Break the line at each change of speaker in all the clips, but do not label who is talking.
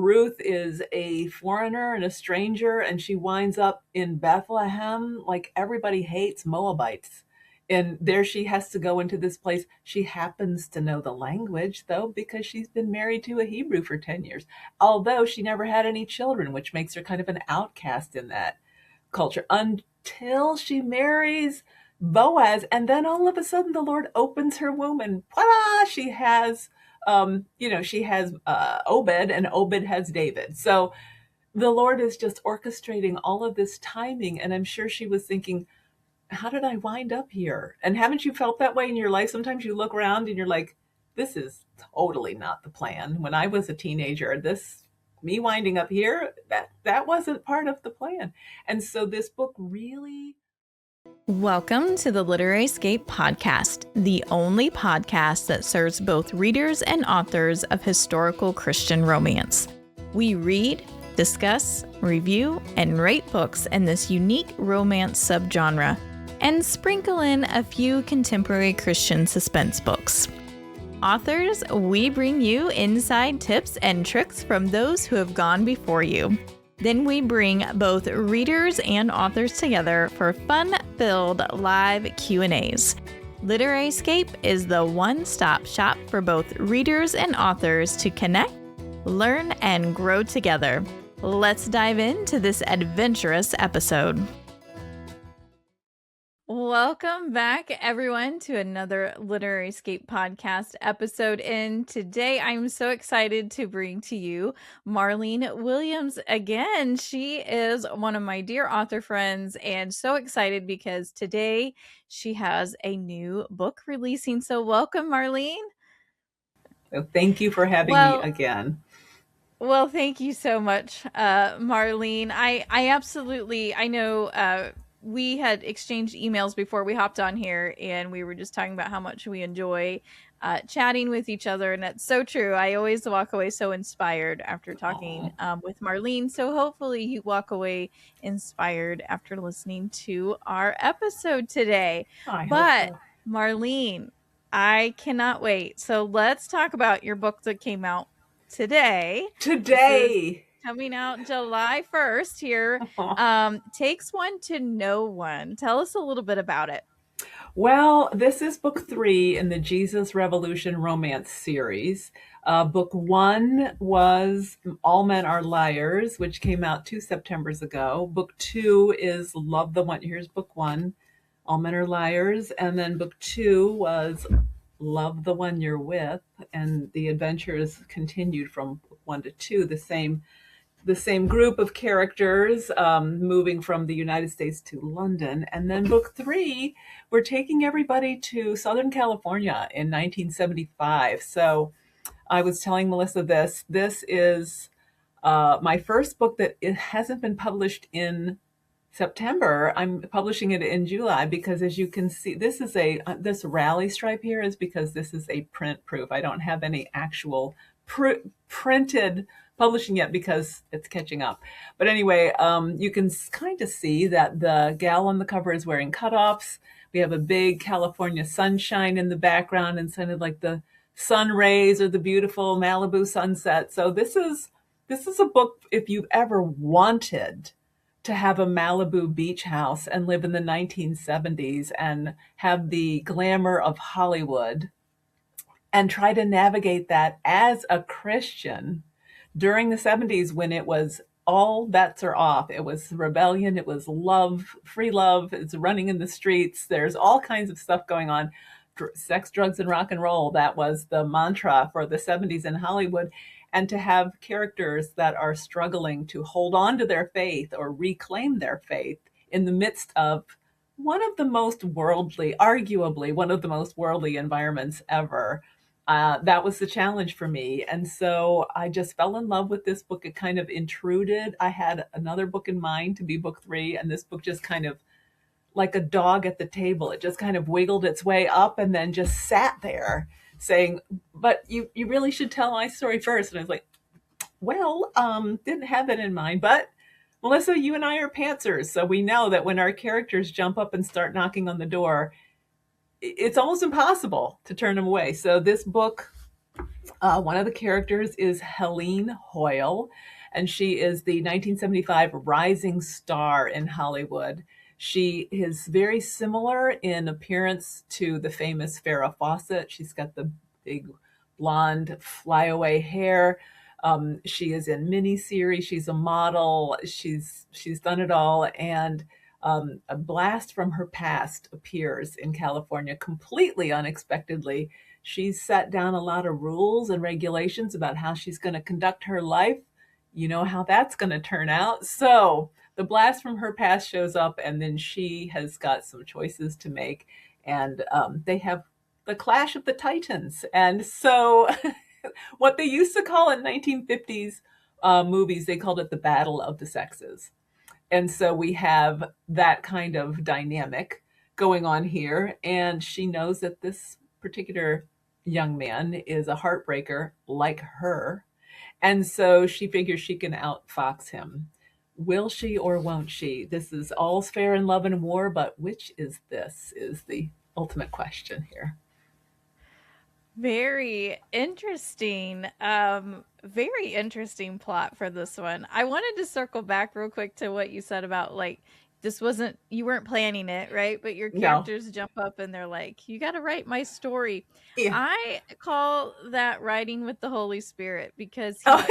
Ruth is a foreigner and a stranger, and she winds up in Bethlehem. Like, everybody hates Moabites. And there she has to go into this place. She happens to know the language, though, because she's been married to a Hebrew for 10 years, although she never had any children, which makes her kind of an outcast in that culture until she marries Boaz. And then all of a sudden, the Lord opens her womb, and voila, she has Obed, and Obed has David. So the Lord is just orchestrating all of this timing. And I'm sure she was thinking, how did I wind up here? And haven't you felt that way in your life? Sometimes you look around and you're like, this is totally not the plan. When I was a teenager, me winding up here, that wasn't part of the plan. And so this book really...
Welcome to the Literary Escape Podcast, the only podcast that serves both readers and authors of historical Christian romance. We read, discuss, review, and rate books in this unique romance subgenre, and sprinkle in a few contemporary Christian suspense books. Authors, we bring you inside tips and tricks from those who have gone before you. Then we bring both readers and authors together for fun-filled live Q&As. Literary Escape is the one-stop shop for both readers and authors to connect, learn, and grow together. Let's dive into this adventurous episode. Welcome back, everyone, to another Literary Escape Podcast episode. And today I'm so excited to bring to you Marline Williams again. She is one of my dear author friends, and so excited because today she has a new book releasing. So welcome, Marline.
So thank you for having me again.
Well, thank you so much, Marline. I know we had exchanged emails before we hopped on here, and we were just talking about how much we enjoy chatting with each other. And that's so true. I always walk away so inspired after talking with Marline. So hopefully you walk away inspired after listening to our episode today. But Marline, I cannot wait. So let's talk about your book that came out today. Coming out July 1st here. Takes One to Know One. Tell us a little bit about it.
Well, this is book 3 in the Jesus Revolution romance series. Book 1 was All Men Are Liars, which came out 2 Septembers ago. Book 2 is Love the One. Here's book 1, All Men Are Liars. And then book 2 was Love the One You're With. And the adventures continued from book 1 to 2, the same group of characters moving from the United States to London. And then book 3, we're taking everybody to Southern California in 1975. So I was telling Melissa this is my first book that it hasn't been published in September. I'm publishing it in July because, as you can see, this rally stripe here is because this is a print proof. I don't have any actual printed publishing yet because it's catching up. But anyway, you can kind of see that the gal on the cover is wearing cutoffs. We have a big California sunshine in the background and kind of like the sun rays or the beautiful Malibu sunset. So this is a book if you've ever wanted to have a Malibu beach house and live in the 1970s and have the glamour of Hollywood and try to navigate that as a Christian during the 70s when it was all bets are off. It was rebellion. It was love, free love. It's running in the streets. There's all kinds of stuff going on. Sex, drugs, and rock and roll. That was the mantra for the 70s in Hollywood. And to have characters that are struggling to hold on to their faith or reclaim their faith in the midst of arguably one of the most worldly environments ever. That was the challenge for me. And so I just fell in love with this book. It kind of intruded. I had another book in mind to be book 3, and this book just kind of, like a dog at the table, it just kind of wiggled its way up and then just sat there saying, but you really should tell my story first. And I was like, well, didn't have it in mind. But Melissa, you and I are pantsers. So we know that when our characters jump up and start knocking on the door, it's almost impossible to turn them away. So this book One of the characters is Helene Hoyle, and she is the 1975 rising star in Hollywood. She is very similar in appearance to the famous Farrah Fawcett. She's got the big blonde flyaway hair. She is in miniseries. She's a model. She's done it all, and a blast from her past appears in California completely unexpectedly. She's set down a lot of rules and regulations about how she's going to conduct her life. You know how that's going to turn out. So the blast from her past shows up, and then she has got some choices to make. And they have the clash of the titans. And so what they used to call in 1950s movies, they called it the battle of the sexes. And so we have that kind of dynamic going on here. And she knows that this particular young man is a heartbreaker like her. And so she figures she can outfox him. Will she or won't she? This is all's fair in love and war, but which is this is the ultimate question here.
Very interesting. Very interesting plot for this one. I wanted to circle back real quick to what you said about like this wasn't you weren't planning it, right? But your
No.
characters jump up and they're like, "You got to write my story."
Yeah.
I call that writing with the Holy Spirit because
Oh,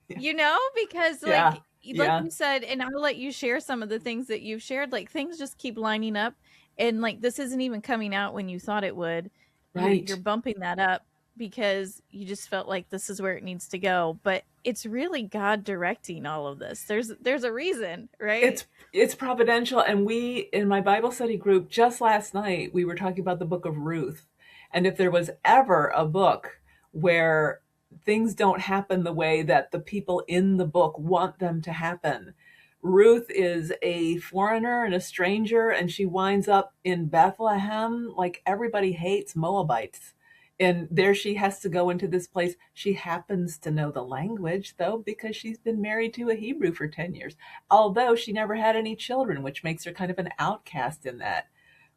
because
yeah.
like
Yeah.
you said, and I'll let you share some of the things that you've shared, like things just keep lining up and like this isn't even coming out when you thought it would. You're
Right.
bumping that up because you just felt like this is where it needs to go, but it's really God directing all of this. There's a reason, right?
It's providential. And we in my Bible study group just last night we were talking about the book of Ruth. And if there was ever a book where things don't happen the way that the people in the book want them to happen, Ruth is a foreigner and a stranger, and she winds up in Bethlehem. Like everybody hates Moabites. And there she has to go into this place. She happens to know the language, though, because she's been married to a Hebrew for 10 years, although she never had any children, which makes her kind of an outcast in that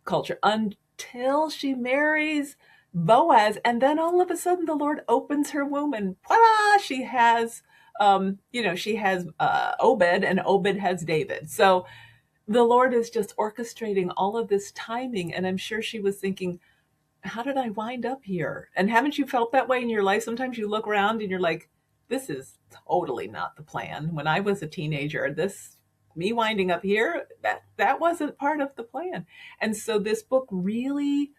culture until she marries Boaz. And then all of a sudden, the Lord opens her womb, and voila, she has she has Obed, and Obed has David. So the Lord is just orchestrating all of this timing. And I'm sure she was thinking, how did I wind up here? And haven't you felt that way in your life? Sometimes you look around and you're like, this is totally not the plan. When I was a teenager, this me winding up here, that wasn't part of the plan. And so this book really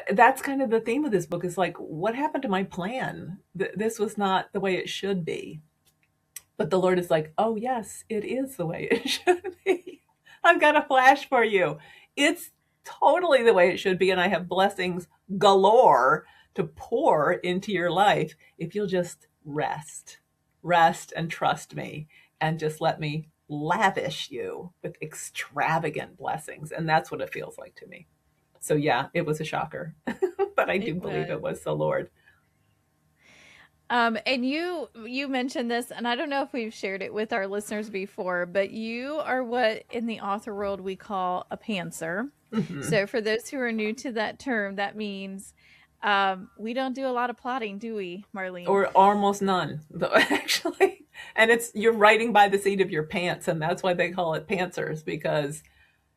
that's kind of the theme of this book is like, what happened to my plan? This was not the way it should be. But the Lord is like, oh, yes, it is the way it should be. I've got a flash for you. It's totally the way it should be. And I have blessings galore to pour into your life if you'll just rest and trust me and just let me lavish you with extravagant blessings. And that's what it feels like to me. So, yeah, it was a shocker, but I do
It
believe it
was.
was the Lord.
And you mentioned this, and I don't know if we've shared it with our listeners before, but you are what in the author world we call a pantser.
Mm-hmm.
So for those who are new to that term, that means we don't do a lot of plotting, do we, Marlene?
Or almost none, though, actually. And it's you're writing by the seat of your pants, and that's why they call it pantsers, because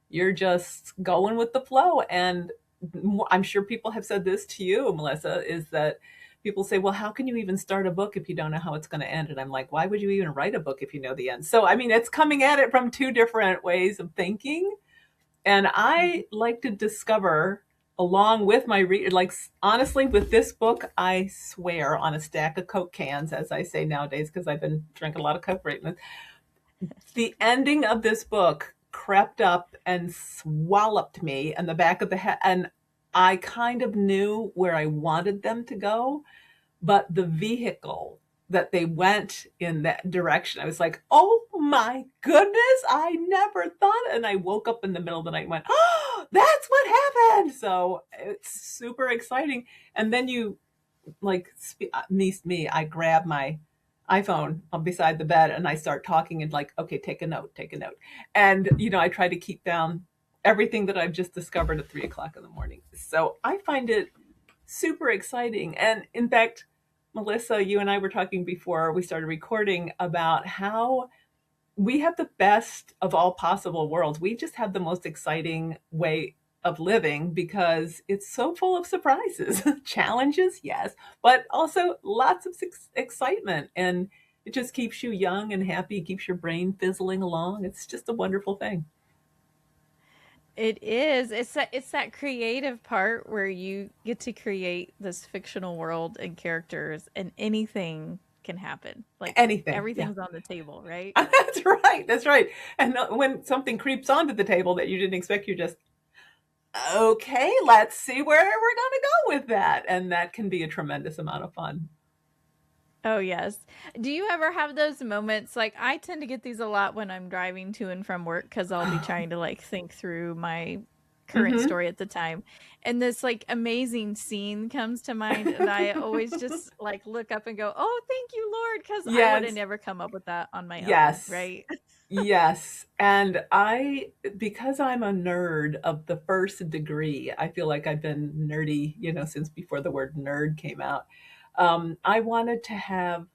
you're just going with the flow. And I'm sure people have said this to you, Melissa, is that people say, well, how can you even start a book if you don't know how it's going to end? And I'm like, why would you even write a book if you know the end? So, I mean, it's coming at it from two different ways of thinking. And I like to discover along with my read, like honestly, with this book, I swear on a stack of Coke cans, as I say nowadays, because I've been drinking a lot of Coke lately. The ending of this book crept up and swallowed me in the back of the head, and I kind of knew where I wanted them to go, but the vehicle that they went in that direction, I was like, oh my goodness, I never thought. And I woke up in the middle of the night and went, oh, that's what happened. So it's super exciting. And then you like me, I grab my iPhone beside the bed and I start talking and like, okay, take a note, take a note. And, I try to keep down everything that I've just discovered at 3 o'clock in the morning. So I find it super exciting. And in fact, Melissa, you and I were talking before we started recording about how we have the best of all possible worlds. We just have the most exciting way of living because it's so full of surprises, challenges, yes, but also lots of excitement. And it just keeps you young and happy, keeps your brain fizzling along. It's just a wonderful thing.
It is. It's that creative part where you get to create this fictional world and characters, and anything can happen. Like
Anything. Yeah.
everything's on the table, right?
That's right. That's right. And when something creeps onto the table that you didn't expect, you're just, okay, let's see where we're going to go with that. And that can be a tremendous amount of fun.
Oh, yes. Do you ever have those moments? Like, I tend to get these a lot when I'm driving to and from work because I'll be trying to like think through my current
Mm-hmm.
story at the time. And this like amazing scene comes to mind, and I always just like look up and go, "Oh, thank you, Lord," because I would have
Yes.
never come up with that on my own,
Yes.
right?
Yes. And because I'm a nerd of the first degree, I feel like I've been nerdy, since before the word nerd came out. I wanted to have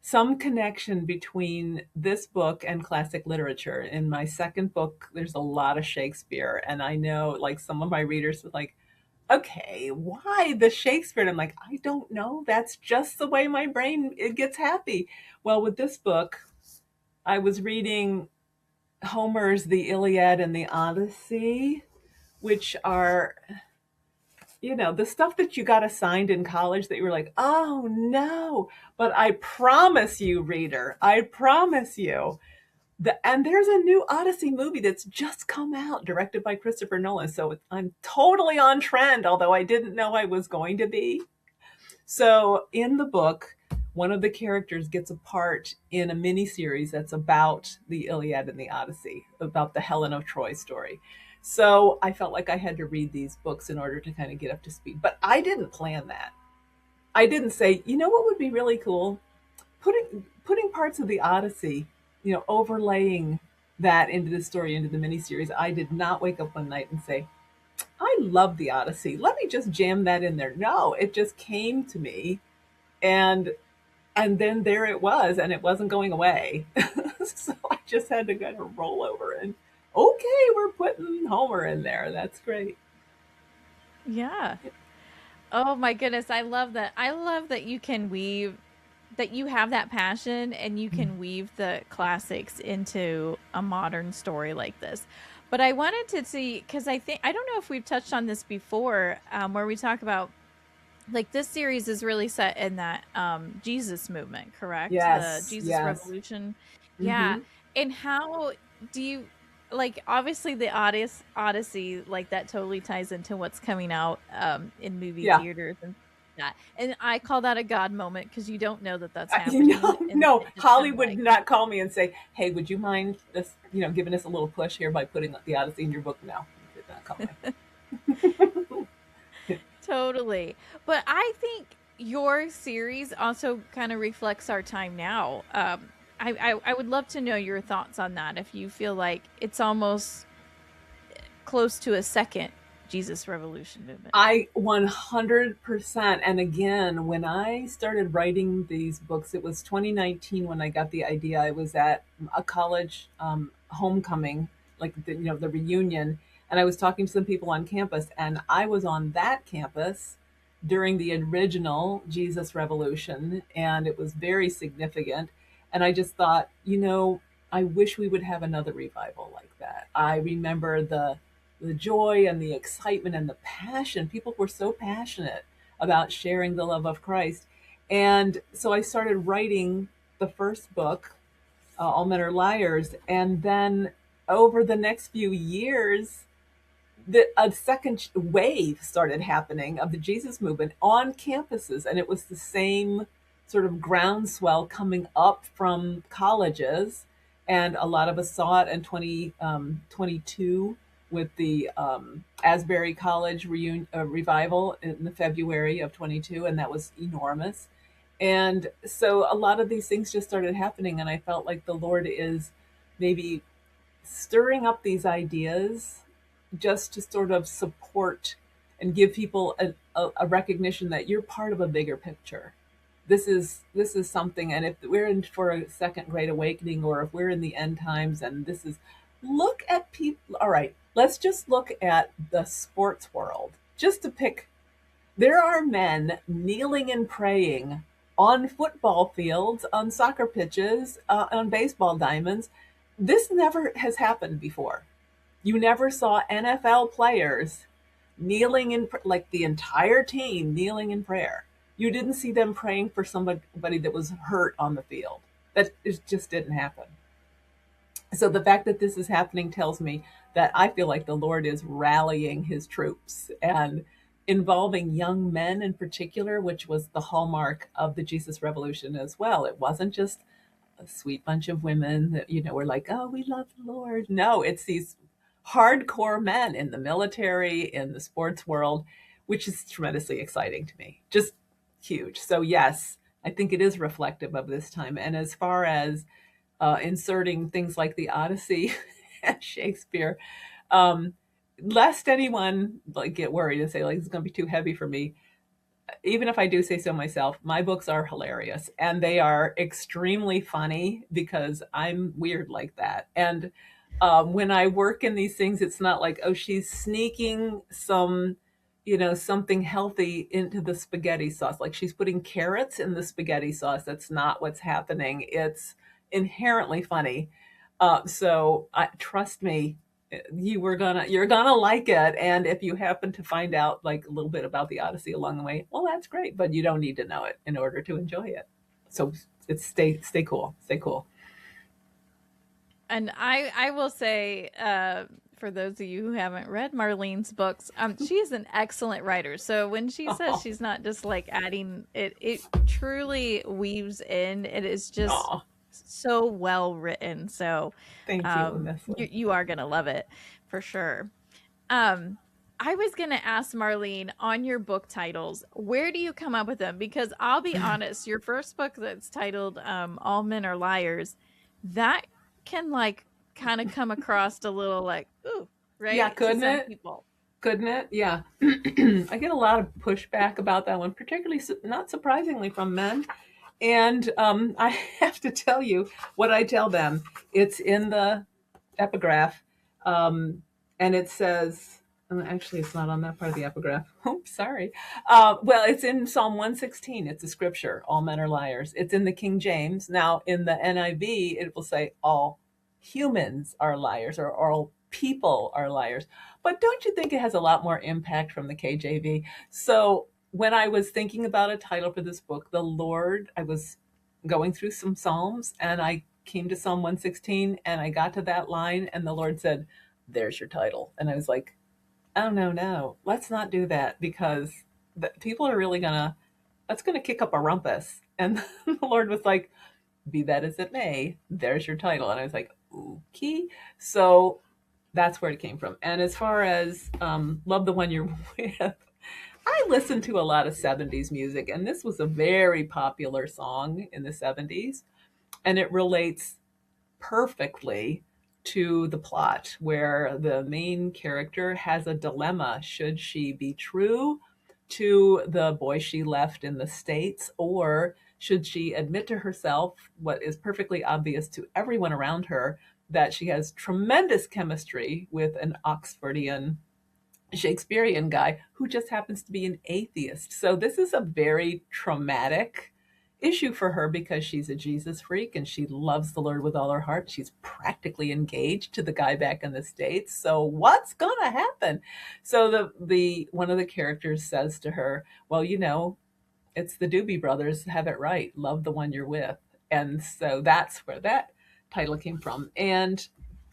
some connection between this book and classic literature. In my second book, there's a lot of Shakespeare. And I know like some of my readers are like, okay, why the Shakespeare? And I'm like, I don't know. That's just the way my brain it gets happy. Well, with this book, I was reading Homer's The Iliad and the Odyssey, which are, the stuff that you got assigned in college that you were like, oh no. But I promise you, reader, I promise you, and there's a new Odyssey movie that's just come out, directed by Christopher Nolan. So I'm totally on trend, although I didn't know I was going to be. So in the book, one of the characters gets a part in a miniseries that's about the Iliad and the Odyssey, about the Helen of Troy story. So I felt like I had to read these books in order to kind of get up to speed. But I didn't plan that. I didn't say, what would be really cool? Putting parts of the Odyssey, overlaying that into the story, into the miniseries. I did not wake up one night and say, I love the Odyssey. Let me just jam that in there. No, it just came to me, and then there it was, and it wasn't going away. So I just had to kind of roll over and, okay, we're putting Homer in there. That's great.
Yeah. Oh my goodness, I love that. I love that you can weave that you have that passion and you can weave the classics into a modern story like this. But I wanted to see, because I don't know if we've touched on this before, where we talk about like this series is really set in that Jesus movement, correct? The
Yes,
Jesus
yes.
Revolution. Yeah.
Hmm.
And how do you like obviously the Odyssey, like that totally ties into what's coming out in movie
Yeah.
theaters and that. And I call that a God moment because you don't know that that's happening,
No,
and
no.
it's just kind
Holly
of
would
like,
not call me and say, "Hey, would you mind this? Giving us a little push here by putting the Odyssey in your book?" No, he did not call me.
totally. But I think your series also kind of reflects our time now. I would love to know your thoughts on that. If you feel like it's almost close to a second Jesus Revolution movement.
I 100%. And again, when I started writing these books, it was 2019 when I got the idea. I was at a college homecoming, like the reunion, and I was talking to some people on campus, and I was on that campus during the original Jesus Revolution, and it was very significant. And I just thought, I wish we would have another revival like that. I remember the joy and the excitement and the passion. People were so passionate about sharing the love of Christ. And so I started writing the first book, All Men Are Liars. And then over the next few years, a second wave started happening of the Jesus movement on campuses. And it was the same sort of groundswell coming up from colleges. And a lot of us saw it in 2022 with the Asbury College revival in the February of 22, and that was enormous. And so a lot of these things just started happening, and I felt like the Lord is maybe stirring up these ideas just to sort of support and give people a recognition that you're part of a bigger picture. This is something, and if we're in for a second great awakening, or if we're in the end times, and this is, look at people. All right, let's just look at the sports world, just to pick. There are men kneeling and praying on football fields, on soccer pitches, on baseball diamonds. This never has happened before. You never saw NFL players kneeling in, like the entire team kneeling in prayer. You didn't see them praying for somebody that was hurt on the field. That just didn't happen. So the fact that this is happening tells me that I feel like the Lord is rallying his troops and involving young men in particular, which was the hallmark of the Jesus Revolution as well. It wasn't just a sweet bunch of women that, were like, oh, we love the Lord. No, it's these hardcore men in the military, in the sports world, which is tremendously exciting to me. Just huge. So, yes, I think it is reflective of this time. And as far as inserting things like the Odyssey and Shakespeare, um, lest anyone like get worried and say like it's going to be too heavy for me. Even if I do say so myself, my books are hilarious and they are extremely funny because I'm weird like that. And when I work in these things, it's not like, oh, she's sneaking something healthy into the spaghetti sauce. Like she's putting carrots in the spaghetti sauce. That's not what's happening. It's inherently funny. So trust me, you're gonna like it. And if you happen to find out like a little bit about the Odyssey along the way, well, that's great. But you don't need to know it in order to enjoy it. So it's stay cool, stay cool.
And I will say, for those of you who haven't read Marlene's books, she's an excellent writer. So when she says she's not just like adding it truly weaves in. It is just so well written. So
thank you,
you are gonna love it for sure. I was going to ask Marline, on your book titles, where do you come up with them? Because I'll be honest, your first book that's titled All Men Are Liars, that can like kind of come across a little like, ooh, right?
Yeah, couldn't
to some
it?
People.
Couldn't it? Yeah. I get a lot of pushback about that one, particularly, not surprisingly, from men. And I have to tell you what I tell them. It's in the epigraph, and it says, actually, it's not on that part of the epigraph. Oops, sorry. Well, it's in Psalm 116. It's a scripture. All men are liars. It's in the King James. Now, in the NIV, it will say all humans are liars, or all people are liars. But don't you think it has a lot more impact from the KJV? So when I was thinking about a title for this book, I was going through some Psalms and I came to Psalm 116 and I got to that line and the Lord said, there's your title. And I was like, oh, no, let's not do that, because people are really that's going to kick up a rumpus. And the Lord was like, be that as it may, there's your title. And I was like, okay. So that's where it came from. And as far as Love the One You're With, I listened to a lot of 70s music, and this was a very popular song in the 70s. And it relates perfectly to the plot, where the main character has a dilemma. Should she be true to the boy she left in the States, or should she admit to herself what is perfectly obvious to everyone around her, that she has tremendous chemistry with an Oxfordian Shakespearean guy who just happens to be an atheist? So this is a very traumatic issue for her, because she's a Jesus freak and she loves the Lord with all her heart. She's practically engaged to the guy back in the States. So what's gonna happen? So the one of the characters says to her, well, it's the Doobie Brothers, have it right, love the one you're with. And so that's where that title came from. And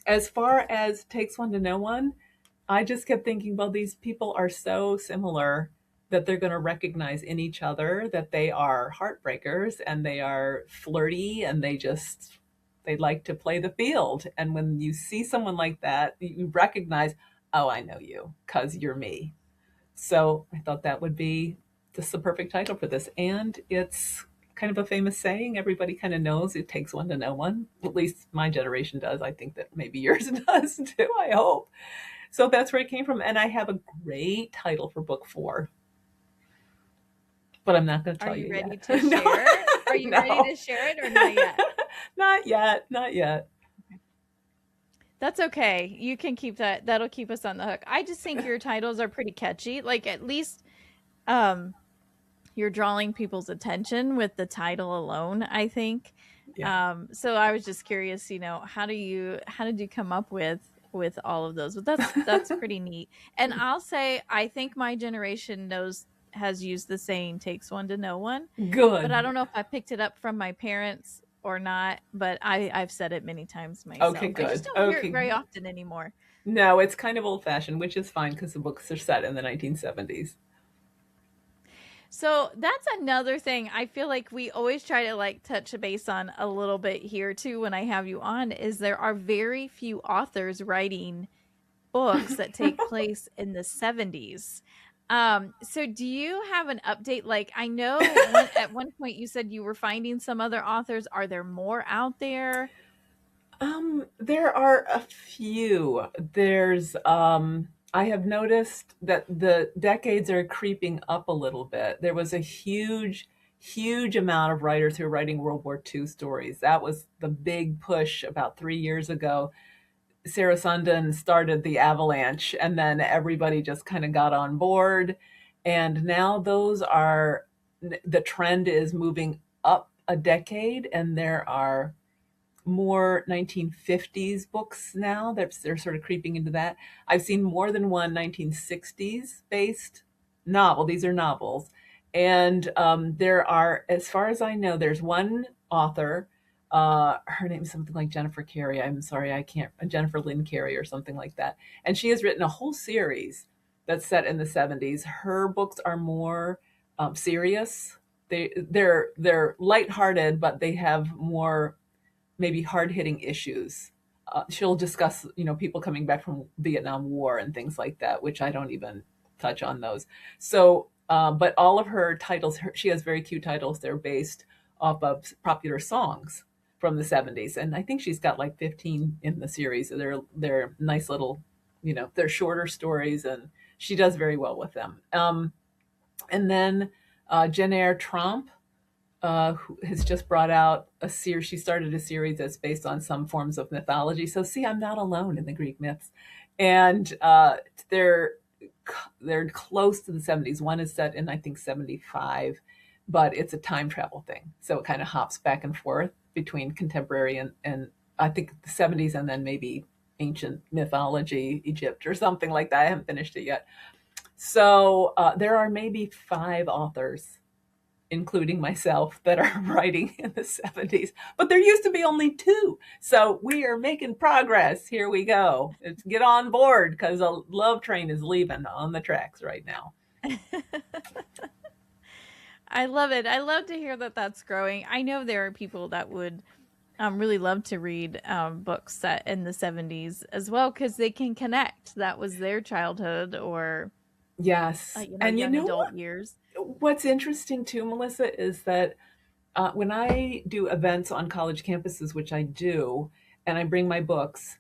as far as Takes One to Know One, I just kept thinking, well, these people are so similar that they're going to recognize in each other that they are heartbreakers and they are flirty and they like to play the field. And when you see someone like that, you recognize, oh, I know you because you're me. So I thought that would be just the perfect title for this. And it's kind of a famous saying. Everybody kind of knows it takes one to know one. At least my generation does. I think that maybe yours does too, I hope. So that's where it came from. And I have a great title for book 4, but I'm not going to
Are
tell
you
you
ready
yet.
to
No,
share? Are you ready
no,
to share it or not yet?
not yet, not yet.
That's okay. You can keep that. That'll keep us on the hook. I just think your titles are pretty catchy. Like at least um you're drawing people's attention with the title alone, I think.
Yeah.
So I was just curious, how did you come up with all of those? But that's pretty neat. And I'll say I think my generation knows has used the saying takes one to know one, but I
Good.
don't know if I picked it up from my parents or not, but I've said it many times
Okay,
myself. I just
good.
don't hear it
Okay.
very often anymore.
No, it's kind of old fashioned, which is fine because the books are set in the 1970s.
So that's another thing I feel like we always try to like touch a base on a little bit here too when I have you on is there are very few authors writing books that take place in the 70s. So do you have an update? Like I know at one point you said you were finding some other authors. Are there more out there?
There are a few. I have noticed that the decades are creeping up a little bit. There was a huge amount of writers who were writing World War II stories. That was the big push about 3 years ago. Sarah Sundin started the avalanche, and then everybody just kind of got on board. And now the trend is moving up a decade, and there are more 1950s books now. They're sort of creeping into that. I've seen more than one 1960s based novel. These are novels. And there are, as far as I know, there's one author. Her name is something like Jennifer Carey. I'm sorry, I can't, Jennifer Lynn Carey or something like that. And she has written a whole series that's set in the 70s. Her books are more serious. They're lighthearted, but they have more maybe hard hitting issues. She'll discuss, people coming back from Vietnam War and things like that, which I don't even touch on those. So, but all of her titles, she has very cute titles. They're based off of popular songs from the 70s, and I think she's got like 15 in the series. They're nice little, they're shorter stories, and she does very well with them. And then Jennifer Trump who has just brought out a series. She started a series that's based on some forms of mythology. So see, I'm not alone in the Greek myths, and they're they're close to the 70s. One is set in I think 75, but it's a time travel thing. So it kind of hops back and forth between contemporary and I think the 70s and then maybe ancient mythology, Egypt or something like that. I haven't finished it yet. So there are maybe 5 authors including myself, that are writing in the 70s. But there used to be only 2. So we are making progress. Here we go. Let's get on board because a love train is leaving on the tracks right now.
I love it. I love to hear that that's growing. I know there are people that would really love to read books set in the 70s as well because they can connect. That was their childhood or,
Yes. And you
young
know
adult years.
what's interesting too, Melissa, is that when I do events on college campuses, which I do, and I bring my books,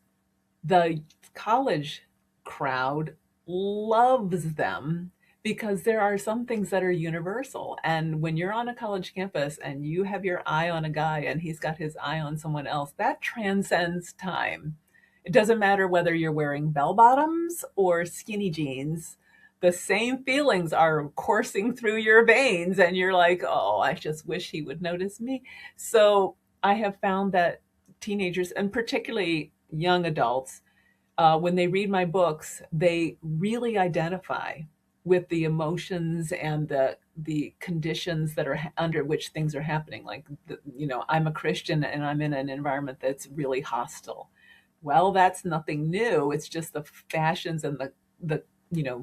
the college crowd loves them because there are some things that are universal. And when you're on a college campus and you have your eye on a guy and he's got his eye on someone else, that transcends time. It doesn't matter whether you're wearing bell bottoms or skinny jeans. The same feelings are coursing through your veins, and you're like, oh, I just wish he would notice me. So I have found that teenagers, and particularly young adults, when they read my books, they really identify with the emotions and the conditions that are under which things are happening. Like, I'm a Christian and I'm in an environment that's really hostile. Well, that's nothing new. It's just the fashions and the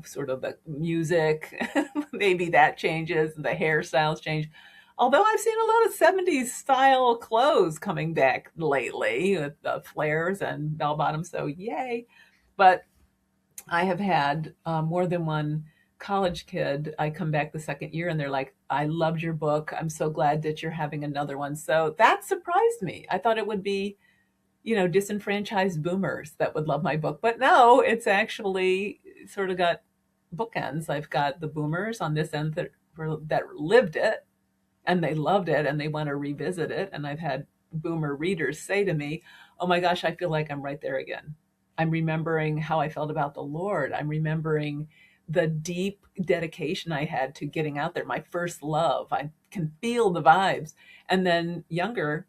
sort of the music. Maybe that changes, the hairstyles change. Although I've seen a lot of 70s style clothes coming back lately with the flares and bell bottoms, so yay. But I have had more than one college kid. I come back the second year and they're like, I loved your book. I'm so glad that you're having another one. So that surprised me. I thought it would be disenfranchised boomers that would love my book. But no, it's actually sort of got bookends. I've got the boomers on this end that lived it and they loved it and they want to revisit it. And I've had boomer readers say to me, "Oh my gosh, I feel like I'm right there again. I'm remembering how I felt about the Lord. I'm remembering the deep dedication I had to getting out there, my first love. I can feel the vibes." And then younger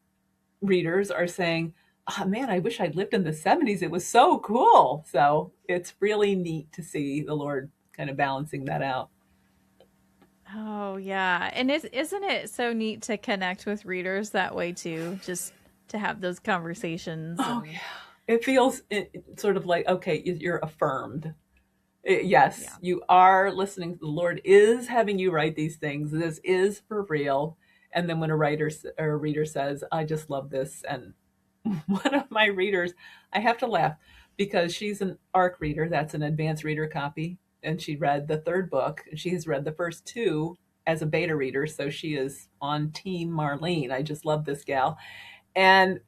readers are saying, "Oh man, I wish I'd lived in the 70s. It was so cool." So it's really neat to see the Lord kind of balancing that out.
Oh, yeah. And isn't it so neat to connect with readers that way too? Just to have those conversations
Oh
and
yeah. It feels sort of like, okay, you're affirmed. Yes,
yeah.
you are listening. The Lord is having you write these things. This is for real. And then when a writer or a reader says, "I just love this," and one of my readers, I have to laugh because she's an ARC reader. That's an advanced reader copy. And she read the third book. And she has read the first two as a beta reader. So she is on team Marline. I just love this gal. And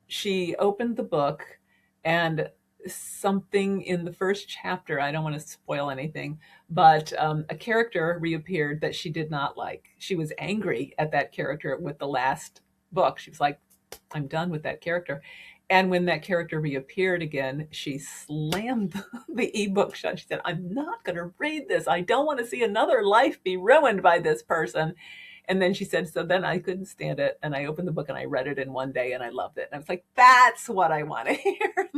she opened the book and something in the first chapter, I don't want to spoil anything, but a character reappeared that she did not like. She was angry at that character with the last book. She was like, "I'm done with that character." And when that character reappeared again, she slammed the ebook shut. She said, "I'm not going to read this. I don't want to see another life be ruined by this person." And then she said, "So then I couldn't stand it. And I opened the book and I read it in one day and I loved it." And I was like, "That's what I want to hear."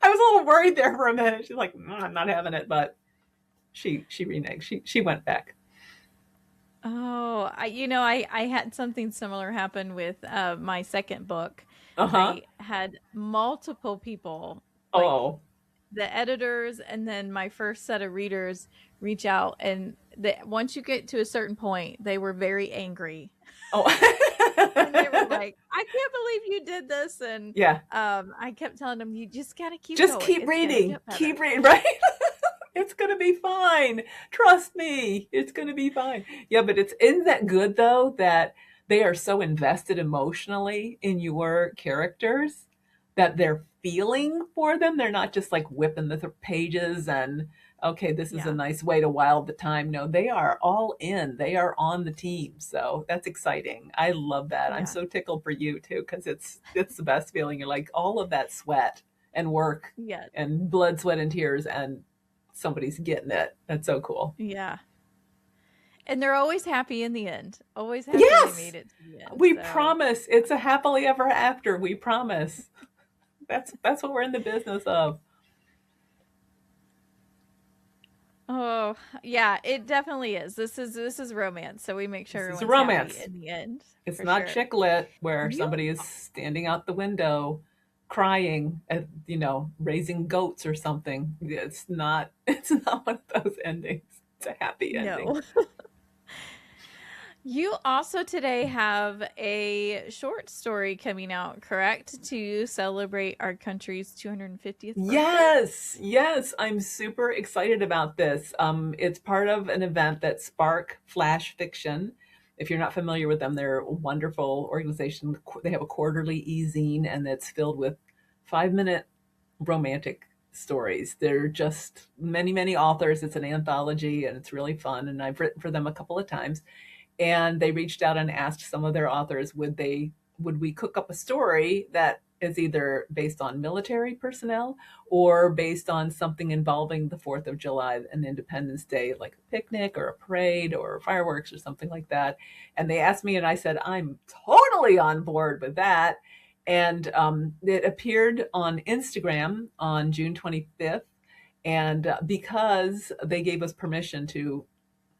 I was a little worried there for a minute. She's like, "I'm not having it." But she reneged. She went back.
Oh, I had something similar happen with my second book.
Uh-huh.
I had multiple people, like
Oh.
the editors and then my first set of readers reach out, and once you get to a certain point, they were very angry.
Oh.
And they were like, "I can't believe you did this." And
Yeah.
I kept telling them, "You just got to keep
Just
going.
keep
It's going to
reading.
get better."
Keep reading, right? It's going to be fine. Trust me. It's going to be fine. Yeah, but isn't that good though that they are so invested emotionally in your characters that they're feeling for them. They're not just like whipping the pages and, okay, this is a
Yeah.
nice way to while the time. No, they are all in. They are on the team. So that's exciting. I love that. I'm
Yeah.
so tickled for you too, because it's the best feeling. You're like all of that sweat and work
Yeah.
and blood, sweat, and tears, and somebody's getting it. That's so cool.
Yeah. And they're always happy in the end. Always happy they
Yes,
made it to the end.
we
So,
promise. It's a happily ever after. We promise. That's what we're in the business of.
oh, yeah, it definitely is. This is romance, so we make sure
This is a
everyone's happy
romance.
in the end,
It's
for
not
sure.
chick lit where
You
somebody is standing out the window crying at, raising goats or something. It's not one of those endings. It's a happy ending.
no. You also today have a short story coming out, correct? To celebrate our country's 250th birthday?
Yes, yes, I'm super excited about this. It's part of an event that Spark Flash Fiction. If you're not familiar with them, they're a wonderful organization. They have a quarterly e-zine, and it's filled with 5-minute romantic stories. They're just many, many authors. It's an anthology, and it's really fun. And I've written for them a couple of times. And they reached out and asked some of their authors, would we cook up a story that is either based on military personnel or based on something involving the 4th of July and Independence Day, like a picnic or a parade or fireworks or something like that. And they asked me, and I said, "I'm totally on board with that." And it appeared on Instagram on June 25th. And because they gave us permission to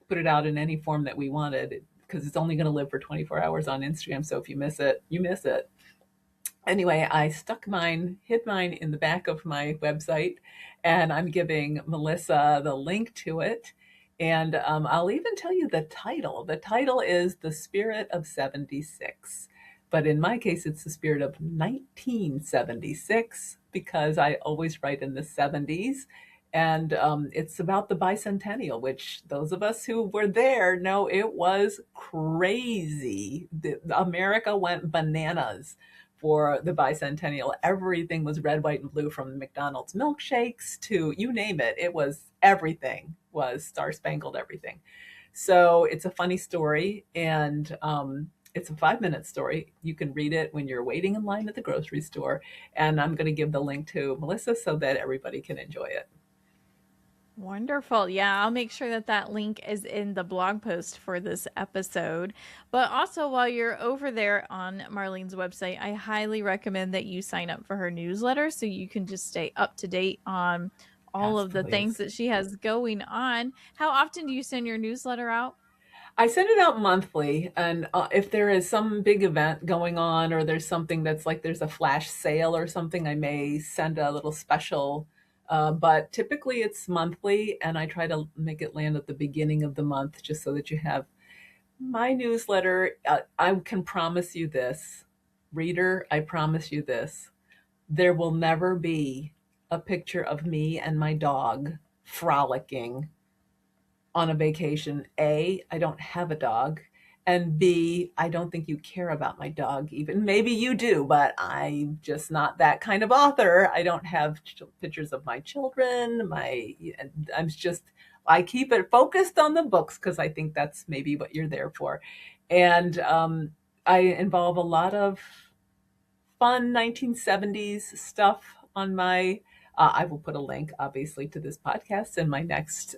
put it out in any form that we wanted, because it's only going to live for 24 hours on Instagram. So if you miss it, you miss it. Anyway, I hid mine in the back of my website, and I'm giving Melissa the link to it. And I'll even tell you the title. The title is The Spirit of 76. But in my case, it's the spirit of 1976 because I always write in the 70s. And it's about the bicentennial, which those of us who were there know it was crazy. America went bananas for the bicentennial. Everything was red, white, and blue, from McDonald's milkshakes to you name it. It was everything was Star Spangled everything. So it's a funny story, and it's a 5-minute story. You can read it when you're waiting in line at the grocery store. And I'm going to give the link to Melissa so that everybody can enjoy it.
Wonderful. Yeah, I'll make sure that that link is in the blog post for this episode. But also, while you're over there on Marlene's website, I highly recommend that you sign up for her newsletter so you can just stay up to date on all
Yes,
of the things
please.
that she has going on. How often do you send your newsletter out?
I send it out monthly, and if there is some big event going on, or there's something that's like there's a flash sale or something, I may send a little special. But typically it's monthly, and I try to make it land at the beginning of the month just so that you have my newsletter. I can promise you this, reader, I promise you this. There will never be a picture of me and my dog frolicking on a vacation. A, I don't have a dog. And B, I don't think you care about my dog even. Maybe you do, but I'm just not that kind of author. I don't have pictures of my children. I'm just, I keep it focused on the books because I think that's maybe what you're there for. And I involve a lot of fun 1970s stuff on my, I will put a link obviously to this podcast in my next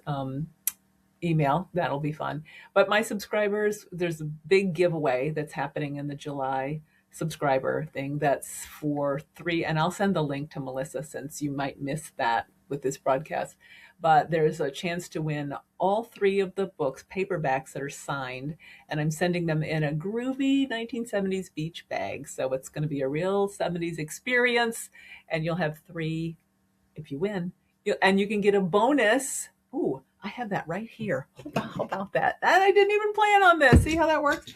email. That'll be fun. But my subscribers, there's a big giveaway that's happening in the July subscriber thing. That's for 3, and I'll send the link to Melissa since you might miss that with this broadcast. But there's a chance to win all 3 of the books, paperbacks that are signed, and I'm sending them in a groovy 1970s beach bag. So it's going to be a real 70s experience, and you'll have 3 if you win. And you can get a bonus. Ooh, I have that right here. How about that? And I didn't even plan on this. See how that works?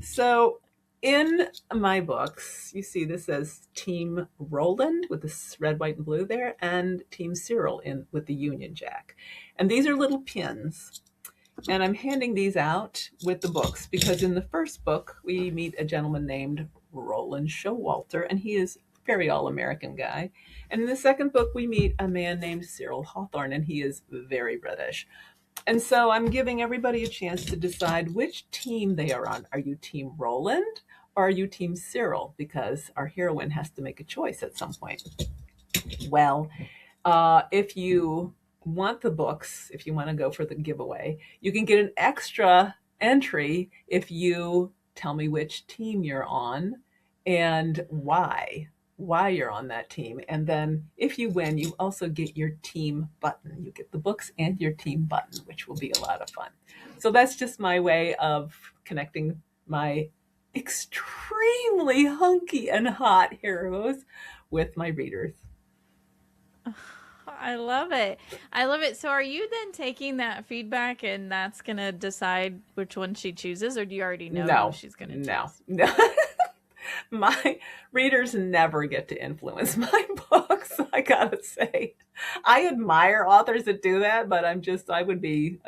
So in my books, you see this says Team Roland with this red, white, and blue there, and Team Cyril with the Union Jack. And these are little pins. And I'm handing these out with the books because in the first book, we meet a gentleman named Roland Showalter, and he is a very all-American guy. And in the second book, we meet a man named Cyril Hawthorne, and he is very British. And so I'm giving everybody a chance to decide which team they are on. Are you Team Roland or are you Team Cyril? Because our heroine has to make a choice at some point. Well, if you want the books, if you want to go for the giveaway, you can get an extra entry if you tell me which team you're on and why you're on that team. And then if you win, you also get your team button. You get the books and your team button, which will be a lot of fun. So that's just my way of connecting my extremely hunky and hot heroes with my readers.
I love it. I love it. So are you then taking that feedback and that's going to decide which one she chooses, or do you already know who she's going to choose?
No. My readers never get to influence my books, I gotta say. I admire authors that do that, but I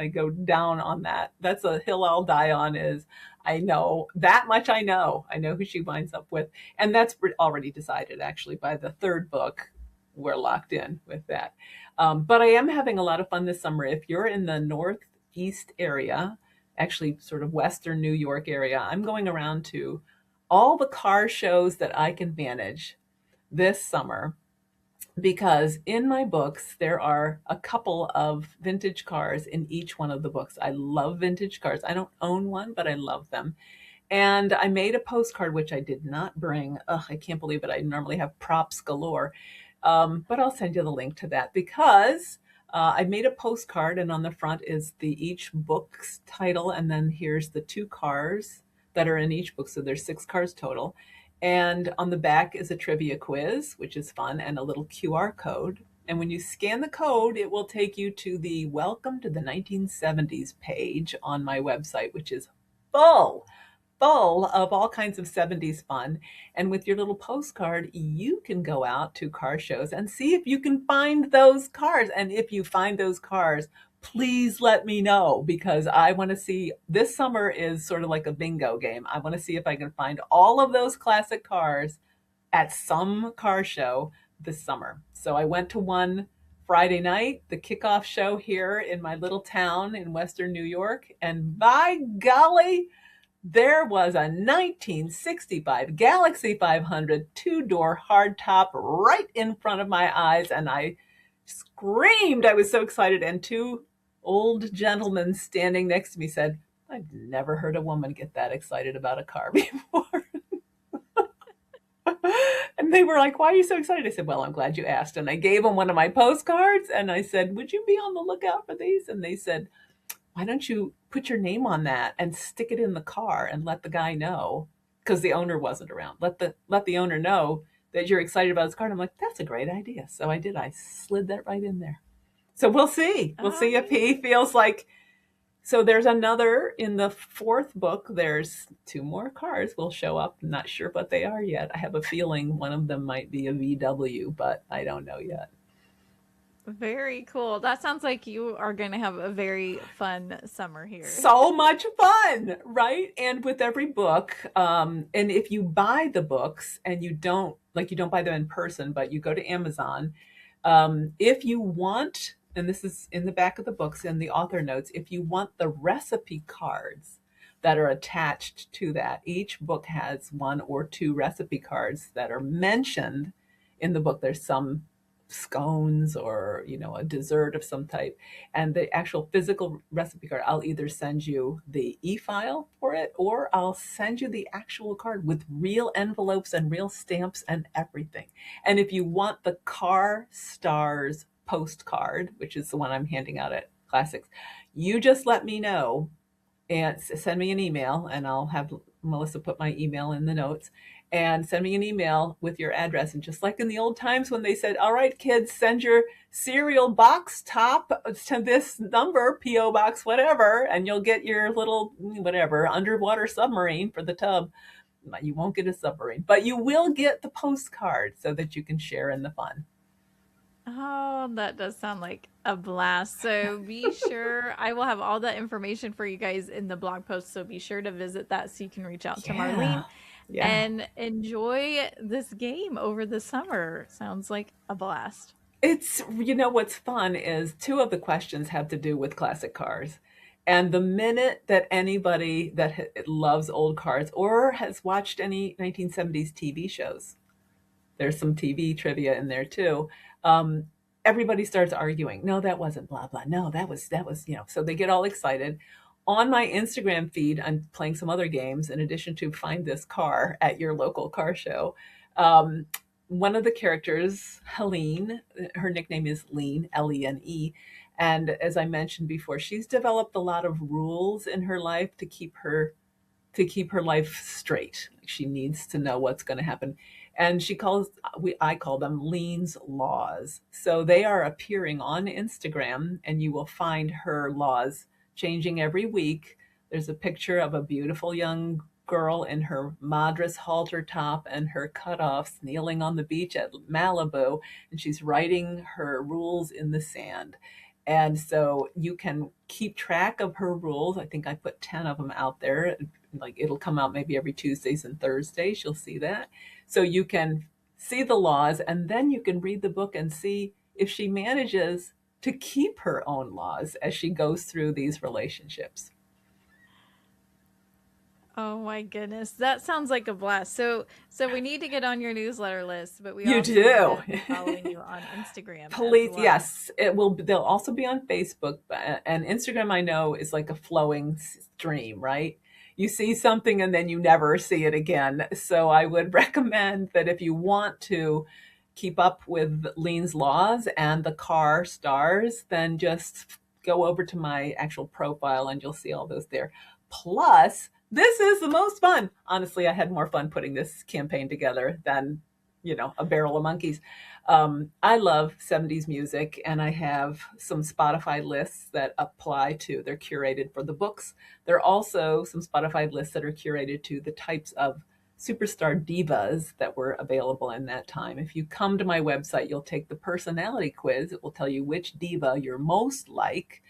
go down on that. That's a hill I'll die on. Is I know that much. I know who she winds up with. And that's already decided actually by the third book. We're locked in with that. But I am having a lot of fun this summer. If you're in the Northeast area, actually sort of Western New York area, I'm going around to all the car shows that I can manage this summer, because in my books, there are a couple of vintage cars in each one of the books. I love vintage cars. I don't own one, but I love them. And I made a postcard, which I did not bring. Ugh, I can't believe it. I normally have props galore. But I'll send you the link to that because I made a postcard, and on the front is each book's title. And then here's the 2 cars that are in each book. So there's 6 cars total. And on the back is a trivia quiz, which is fun, and a little QR code. And when you scan the code, it will take you to the Welcome to the 1970s page on my website, which is full of all kinds of 70s fun. And with your little postcard, you can go out to car shows and see if you can find those cars. And if you find those cars, please let me know, because I want to see, this summer is sort of like a bingo game. I want to see if I can find all of those classic cars at some car show this summer. So I went to one Friday night, the kickoff show here in my little town in Western New York. And by golly, there was a 1965 Galaxy 500 two-door hardtop right in front of my eyes, and I screamed. I was so excited. And two old gentlemen standing next to me said, I've never heard a woman get that excited about a car before. And they were like, why are you so excited? I said, well, I'm glad you asked. And I gave them one of my postcards and I said, would you be on the lookout for these? And they said, why don't you put your name on that and stick it in the car and let the guy know? Because the owner wasn't around. Let the owner know that you're excited about his car. And I'm like, that's a great idea. So I did. I slid that right in there. So we'll see. We'll see if he feels like. So there's another in the fourth book. There's two more cars will show up. I'm not sure what they are yet. I have a feeling one of them might be a VW, but I don't know yet.
Very cool. That sounds like you are going to have a very fun summer here.
So much fun, right? And with every book, and if you buy the books and you don't buy them in person, but you go to Amazon, if you want, and this is in the back of the books in the author notes, if you want the recipe cards that are attached to that, each book has one or two recipe cards that are mentioned in the book. There's some scones or a dessert of some type, and the actual physical recipe card, I'll either send you the e-file for it or I'll send you the actual card with real envelopes and real stamps and everything. And if you want the Car Stars postcard, which is the one I'm handing out at Classics, you just let me know and send me an email, and I'll have Melissa put my email in the notes, and send me an email with your address. And just like in the old times when they said, all right, kids, send your cereal box top to this number, P.O. box, whatever, and you'll get your little, whatever, underwater submarine for the tub. You won't get a submarine, but you will get the postcard so that you can share in the fun.
Oh, that does sound like a blast. So be sure, I will have all that information for you guys in the blog post. So be sure to visit that so you can reach out to Marlene and enjoy this game over the summer. Sounds like a blast.
It's, what's fun is two of the questions have to do with classic cars. And the minute that anybody that loves old cars or has watched any 1970s TV shows, there's some TV trivia in there too. Everybody starts arguing. No, that wasn't blah, blah. No, that was, so they get all excited. On my Instagram feed, I'm playing some other games in addition to Find This Car at your local car show. One of the characters, Helene, her nickname is Lene, Lene. And as I mentioned before, she's developed a lot of rules in her life to keep her life straight. She needs to know what's going to happen. And I call them Lene's Laws. So they are appearing on Instagram, and you will find her laws changing every week. There's a picture of a beautiful young girl in her Madras halter top and her cutoffs kneeling on the beach at Malibu, and she's writing her rules in the sand. And so you can keep track of her rules. I think I put 10 of them out there. Like, it'll come out maybe every Tuesdays and Thursdays. You'll see that. So you can see the laws, and then you can read the book and see if she manages to keep her own laws as she goes through these relationships.
Oh my goodness, that sounds like a blast. So we need to get on your newsletter list, but we
You
also
do.
need to follow you on Instagram.
Please,
as well.
yes, it will. They'll also be on Facebook, and Instagram, I know, is like a flowing stream, right? You see something and then you never see it again. So I would recommend that if you want to keep up with Lene's Laws and the Car Stars, then just go over to my actual profile and you'll see all those there. Plus, this is the most fun. Honestly, I had more fun putting this campaign together than, a barrel of monkeys. I love 70s music, and I have some Spotify lists that apply to, they're curated for the books. There are also some Spotify lists that are curated to the types of superstar divas that were available in that time. If you come to my website, you'll take the personality quiz. It will tell you which diva you're most like.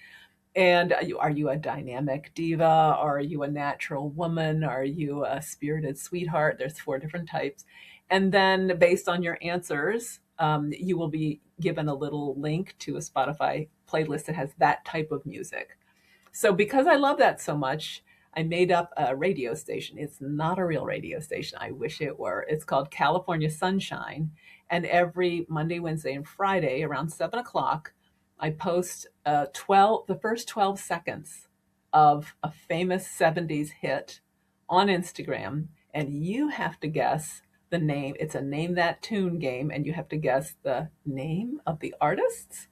And are you a dynamic diva? Are you a natural woman? Are you a spirited sweetheart? There's 4 different types. And then based on your answers, you will be given a little link to a Spotify playlist that has that type of music. So because I love that so much, I made up a radio station. It's not a real radio station. I wish it were. It's called California Sunshine. And every Monday, Wednesday, and Friday around 7 o'clock, I post the first 12 seconds of a famous 70s hit on Instagram. And you have to guess the name. It's a name that tune game. And you have to guess the name of the artists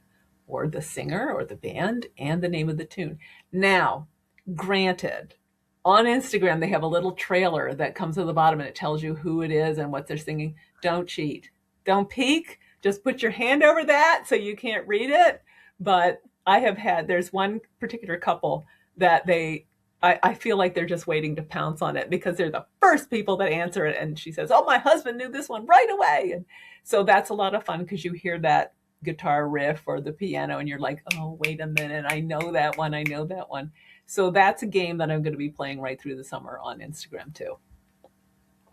or the singer or the band and the name of the tune. Now, granted, on Instagram, they have a little trailer that comes to the bottom and it tells you who it is and what they're singing. Don't cheat. Don't peek. Just put your hand over that so you can't read it. But there's one particular couple that I feel like they're just waiting to pounce on it because they're the first people that answer it. And she says, oh, my husband knew this one right away. And so that's a lot of fun because you hear that guitar riff or the piano and you're like, oh, wait a minute, I know that one. So that's a game that I'm going to be playing right through the summer on Instagram too.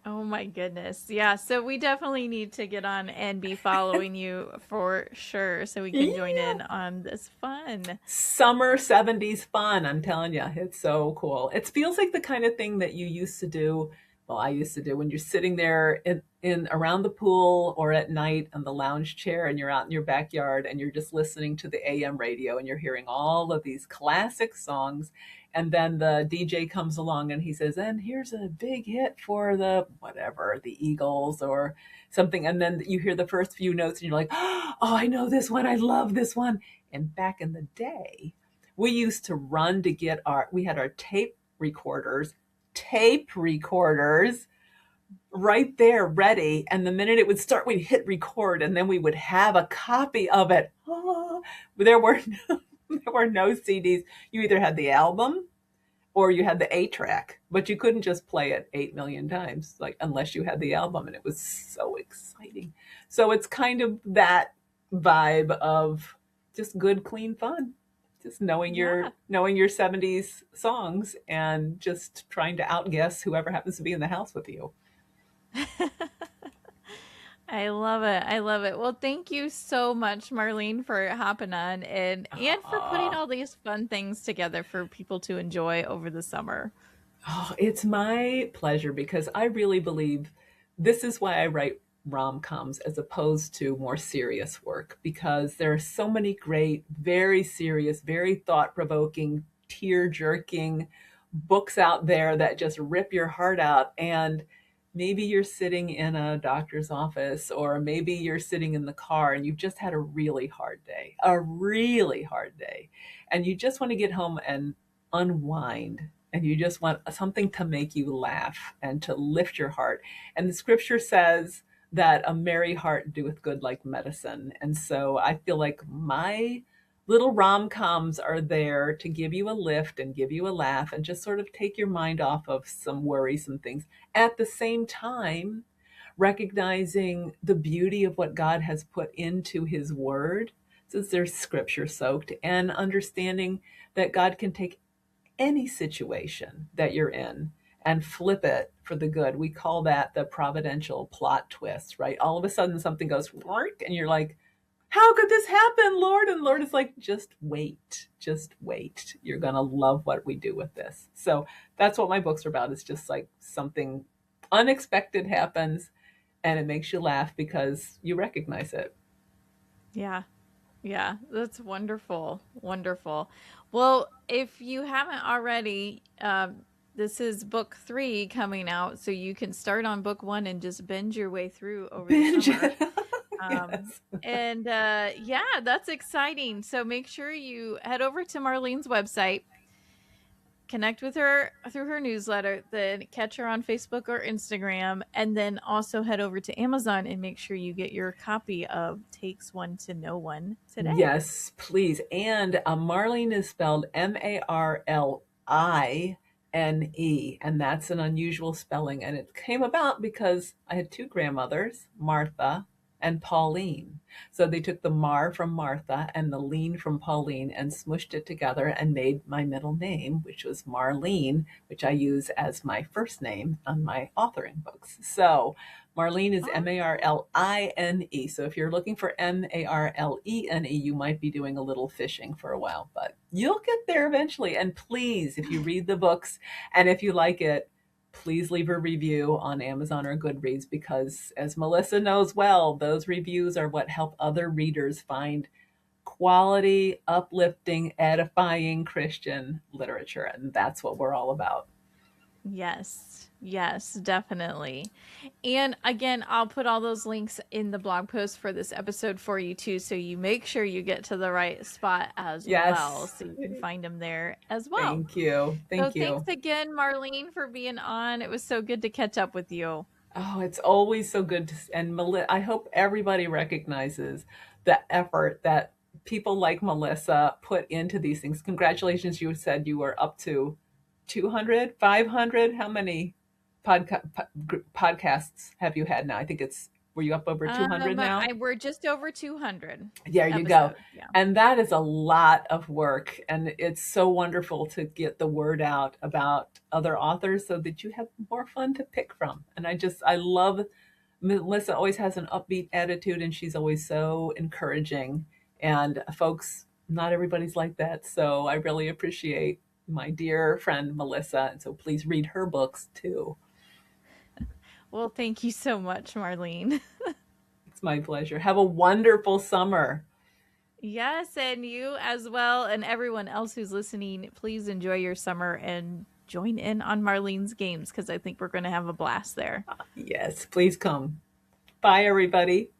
Oh my goodness. Yeah, so we definitely need to get on and be following you for sure so we can join in on this fun.
Summer 70s fun, I'm telling you. It's so cool. It feels like the kind of thing that you used to do. Well, I used to do when you're sitting there in around the pool or at night on the lounge chair and you're out in your backyard and you're just listening to the AM radio and you're hearing all of these classic songs. And then the DJ comes along and he says, and here's a big hit for the whatever, the Eagles or something. And then you hear the first few notes and you're like, oh, I know this one. I love this one. And back in the day, we used to run to get we had our tape recorders right there ready. And the minute it would start, we'd hit record and then we would have a copy of it. Oh, there were no CDs. You either had the album or you had the 8-track, but you couldn't just play it 8 million times, like unless you had the album. And it was so exciting. So it's kind of that vibe of just good, clean fun. Just knowing your 70s songs and just trying to outguess whoever happens to be in the house with you.
I love it. I love it. Well, thank you so much, Marlene, for hopping on and for putting all these fun things together for people to enjoy over the summer.
Oh, it's my pleasure because I really believe this is why I write rom-coms as opposed to more serious work, because there are so many great, very serious, very thought-provoking, tear-jerking books out there that just rip your heart out. And maybe you're sitting in a doctor's office, or maybe you're sitting in the car and you've just had a really hard day, and you just want to get home and unwind. And you just want something to make you laugh and to lift your heart. And the scripture says that a merry heart doeth good like medicine. And so I feel like my little rom-coms are there to give you a lift and give you a laugh and just sort of take your mind off of some worrisome things. At the same time, recognizing the beauty of what God has put into his word, since they're scripture soaked, and understanding that God can take any situation that you're in and flip it for the good. We call that the providential plot twist, right? All of a sudden something goes and you're like, how could this happen, Lord? And Lord is like, just wait. You're going to love what we do with this. So that's what my books are about. It's just like something unexpected happens and it makes you laugh because you recognize it.
Yeah. Yeah, that's wonderful. Wonderful. Well, if you haven't already, this is book 3 coming out, so you can start on book 1 and just binge your way through over the summer.
Yes.
And yeah, that's exciting. So make sure you head over to Marlene's website, connect with her through her newsletter, then catch her on Facebook or Instagram, and then also head over to Amazon and make sure you get your copy of Takes One to Know One today.
Yes, please. And Marline is spelled Marline, and that's an unusual spelling. And it came about because I had 2 grandmothers, Martha and Pauline. So they took the Mar from Martha and the Lean from Pauline and smushed it together and made my middle name, which was Marline, which I use as my first name on my authoring books. So Marline is
Oh,
Marline. So if you're looking for Marlene, you might be doing a little fishing for a while, but you'll get there eventually. And please, if you read the books and if you like it, please leave a review on Amazon or Goodreads, because as Melissa knows well, those reviews are what help other readers find quality, uplifting, edifying Christian literature. And that's what we're all about.
yes. Yes, definitely. And again, I'll put all those links in the blog post for this episode for you too, so you make sure you get to the right spot as well,
Yes.
so you can find them there as well.
Thank you.
So
Thank
thanks
you.
again, Marlene, for being on. It was so good to catch up with you.
Oh, it's always so good to, and I hope everybody recognizes the effort that people like Melissa put into these things. Congratulations, you said you were up to 200, 500. How many podcasts have you had now? I think were you up over 200 now?
We're just over 200
There you go.
episodes. Yeah.
And that is a lot of work. And it's so wonderful to get the word out about other authors so that you have more fun to pick from. And I love, Melissa always has an upbeat attitude and she's always so encouraging. And folks, not everybody's like that. So I really appreciate my dear friend Melissa. And so please read her books too.
Well, thank you so much, Marlene.
It's my pleasure. Have a wonderful summer.
Yes, and you as well, and everyone else who's listening, please enjoy your summer and join in on Marlene's games, because I think we're going to have a blast there.
Yes, please come. Bye, everybody.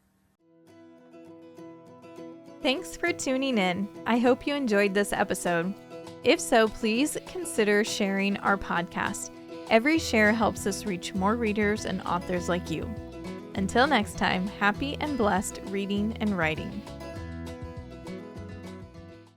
Thanks for tuning in. I hope you enjoyed this episode. If so, please consider sharing our podcast. Every share helps us reach more readers and authors like you. Until next time, happy and blessed reading and writing.